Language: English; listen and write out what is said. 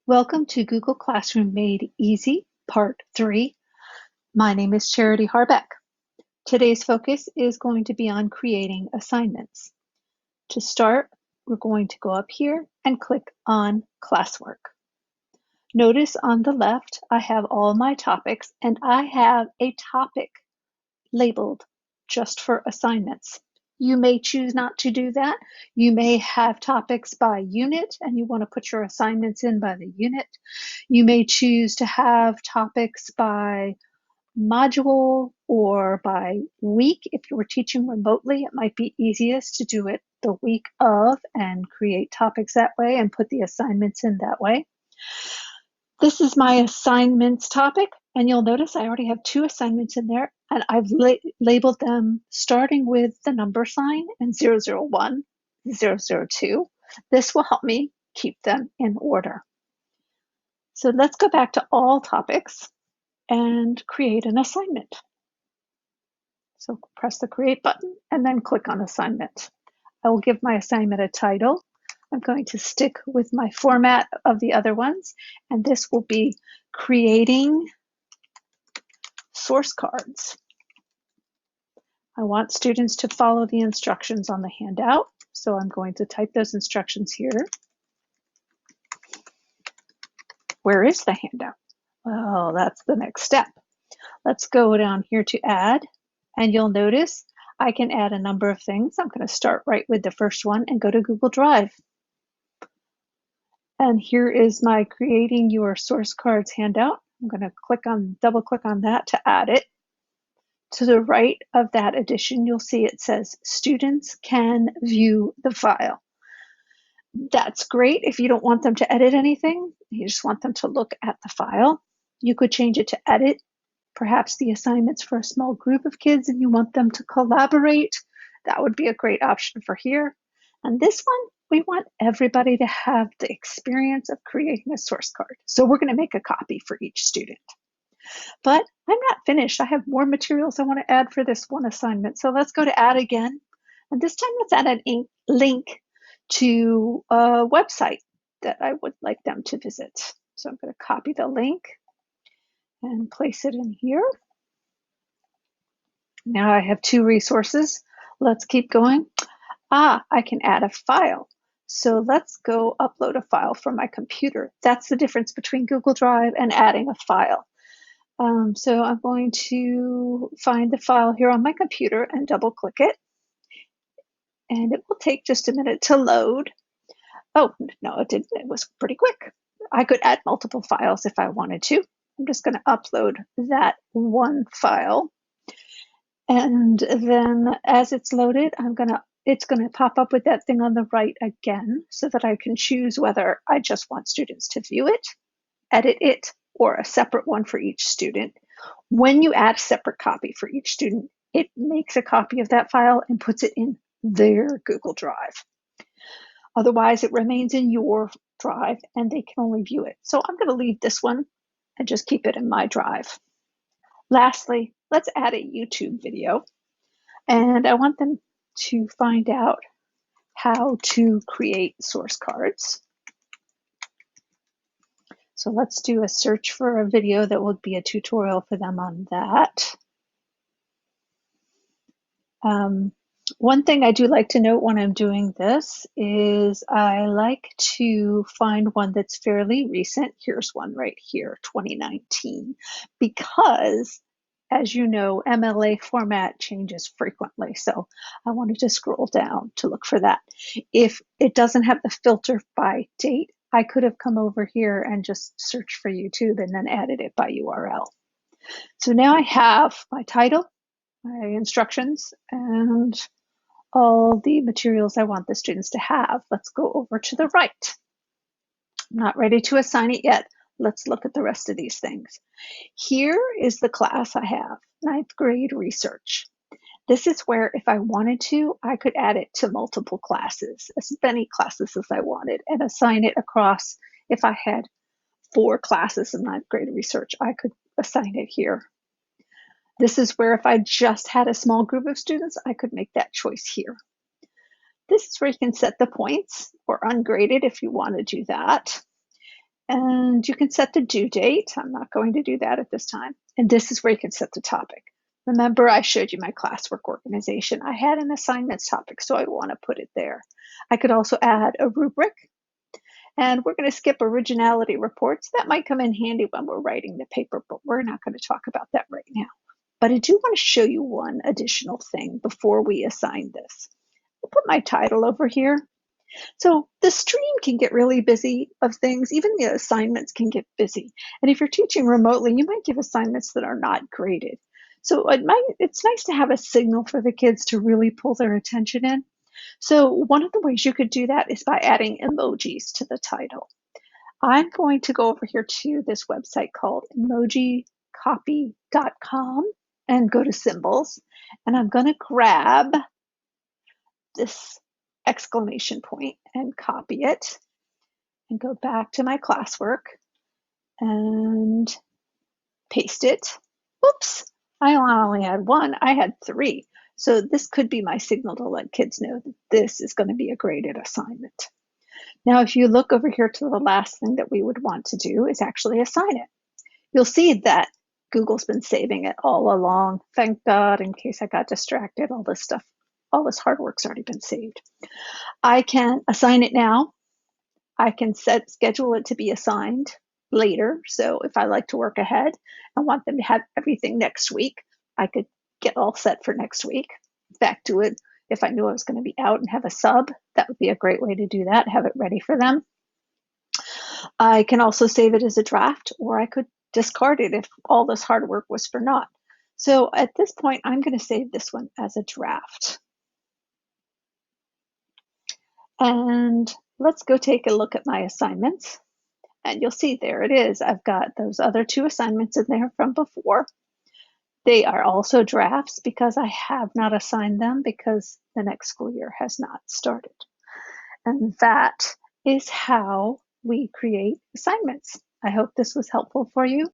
Welcome to Google Classroom Made Easy, Part 3. My name is Charity Harbeck. Today's focus is going to be on creating assignments. To start, we're going to go up here and click on Classwork. Notice on the left, I have all my topics and I have a topic labeled just for assignments. You may choose not to do that. You may have topics by unit and you want to put your assignments in by the unit. You may choose to have topics by module or by week. If you were teaching remotely, it might be easiest to do it the week of and create topics that way and put the assignments in that way. This is my assignments topic, and you'll notice I already have 2 assignments in there, and I've labeled them starting with the number sign and 001, 002. This will help me keep them in order. So let's go back to all topics and create an assignment. So press the create button and then click on assignment. I will give my assignment a title. I'm going to stick with my format of the other ones, and this will be creating source cards. I want students to follow the instructions on the handout, so I'm going to type those instructions here. Where is the handout? Well, that's the next step. Let's go down here to add, and you'll notice I can add a number of things. I'm going to start right with the first one and go to Google Drive. And here is my creating your source cards handout. I'm going to double click on that to add it. To the right of that edition, you'll see it says students can view the file. That's great if you don't want them to edit anything. You just want them to look at the file. You could change it to edit, perhaps the assignments for a small group of kids and you want them to collaborate. That would be a great option for here. And this one, we want everybody to have the experience of creating a source card. So we're going to make a copy for each student. But I'm not finished. I have more materials I want to add for this one assignment. So let's go to add again. And this time let's add a link to a website that I would like them to visit. So I'm going to copy the link and place it in here. Now I have 2 resources. Let's keep going. I can add a file. So let's go upload a file from my computer. That's the difference between Google Drive and adding a file. So I'm going to find the file here on my computer and double click it. And it will take just a minute to load. Oh, no, it didn't. It was pretty quick. I could add multiple files if I wanted to. I'm just going to upload that one file. And then as it's loaded, it's going to pop up with that thing on the right again so that I can choose whether I just want students to view it, edit it, or a separate one for each student. When you add a separate copy for each student, it makes a copy of that file and puts it in their Google Drive. Otherwise, it remains in your drive and they can only view it. So I'm going to leave this one and just keep it in my drive. Lastly, let's add a YouTube video. And I want them to find out how to create source cards. So let's do a search for a video that will be a tutorial for them on that. One thing I do like to note when I'm doing this is I like to find one that's fairly recent. Here's one right here, 2019, because as you know, MLA format changes frequently. So I wanted to scroll down to look for that. If it doesn't have the filter by date, I could have come over here and just searched for YouTube and then added it by URL. So now I have my title, my instructions, and all the materials I want the students to have. Let's go over to the right. I'm not ready to assign it yet. Let's look at the rest of these things. Here is the class I have, 9th grade research. This is where if I wanted to, I could add it to multiple classes, as many classes as I wanted, and assign it across. If I had 4 classes in 9th grade research, I could assign it here. This is where if I just had a small group of students, I could make that choice here. This is where you can set the points or ungraded if you want to do that. And you can set the due date. I'm not going to do that at this time. And this is where you can set the topic. Remember, I showed you my classwork organization. I had an assignments topic, so I want to put it there. I could also add a rubric. And we're going to skip originality reports. That might come in handy when we're writing the paper, but we're not going to talk about that right now. But I do want to show you one additional thing before we assign this. I'll put my title over here. So the stream can get really busy of things. Even the assignments can get busy. And if you're teaching remotely, you might give assignments that are not graded. So it's nice to have a signal for the kids to really pull their attention in. So one of the ways you could do that is by adding emojis to the title. I'm going to go over here to this website called emojicopy.com and go to symbols. And I'm going to grab this exclamation point and copy it and go back to my classwork and paste it. Oops, I only had one, I had three. So this could be my signal to let kids know that this is going to be a graded assignment. Now, if you look over here to the last thing that we would want to do is actually assign it. You'll see that Google's been saving it all along. Thank God, in case I got distracted, all this stuff, all this hard work's already been saved. I can assign it now. I can schedule it to be assigned later. So if I like to work ahead and want them to have everything next week, I could get all set for next week. Back to it. If I knew I was going to be out and have a sub, that would be a great way to do that, have it ready for them. I can also save it as a draft, or I could discard it if all this hard work was for naught. So at this point, I'm going to save this one as a draft. And let's go take a look at my assignments. And you'll see there it is. I've got those other two assignments in there from before. They are also drafts because I have not assigned them because the next school year has not started. And that is how we create assignments. I hope this was helpful for you.